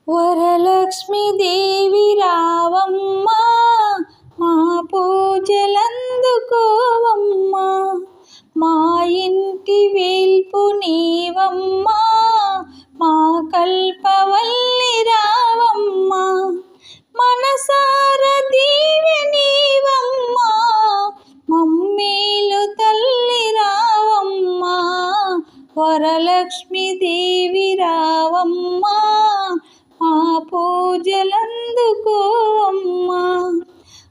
వరలక్ష్మి దేవి రావమ్మా, మా పూజలందుకోవమ్మా. మా ఇంటి వేల్పు నీవమ్మా, మా కల్పవల్లి రావమ్మా. మనసార దీవెనీవమ్మా, మమ్మేలు తల్లి రావమ్మా. వరలక్ష్మి దేవి రావమ్మా, మా పూజలందుకోవమ్మా.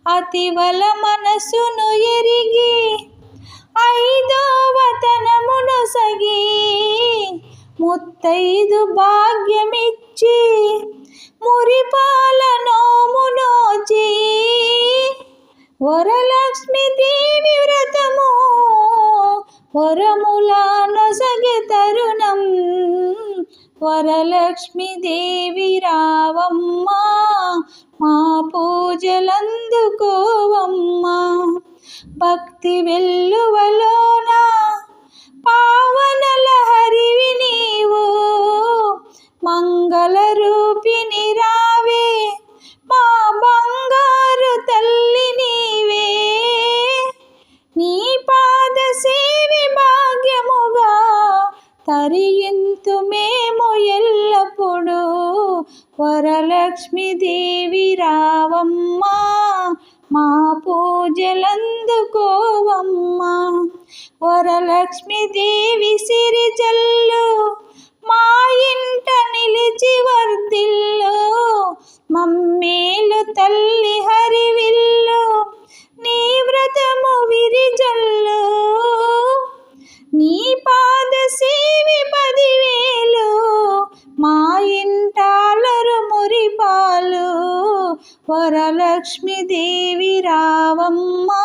అతివల మనసును ఎరిగి ఐదోవతనమును సగి ముత్తైదు భాగ్యమిచ్చి మురిపాల నోము నోచి వరలక్ష్మి దేవి వ్రతము వరములా నొసగె తరుణం. వరలక్ష్మి దేవి రావమ్మా, మా పూజలందుకోవమ్మా. భక్తి వెల్లువలోన పావనల హరివి నీవు, మంగళ రూపిణి రావే, మా బంగారు తల్లి నీవే. నీ పాద సేవి భాగ్యముగా తరింతు మేము ఎల్లప్పుడూ. వరలక్ష్మి దేవి రావమ్మా, మా పూజలందుకోవమ్మా. వరలక్ష్మి దేవి సిరిజల్లు మా ఇంట నిలిచి వర్ధిల్లు, మమ్మేలు తల్లి హరివిల్లు నీ వ్రతము విరిజల్లు. నీ పాద సేవి 10,000 మా ఇంటాలరు మురిపాలు. వరలక్ష్మి దేవి రావమ్మా,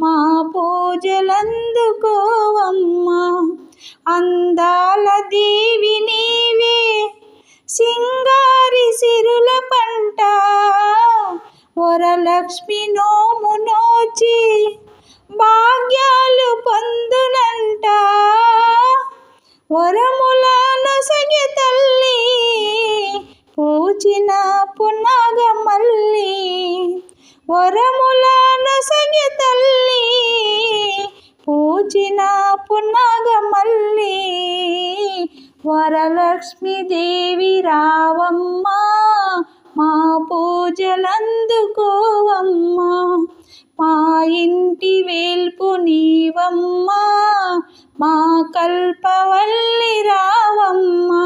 మా పూజలందుకోవమ్మా. అందాల దేవి నీవే, సింగారి సిరుల పంట. వరలక్ష్మి నోము నోచి భాగ్యాలు పొందునంట. వరముల నొసగె తల్లి పూచిన పున్నగమల్లి. వరముల నొసగె తల్లి పూచిన పున్నగమల్లి. వరలక్ష్మి దేవి రావమ్మా, మా పూజలందుకోవమ్మా. మా ఇంటి వేల్పు నీవమ్మా, మా కల్పవల్లి రావమ్మా.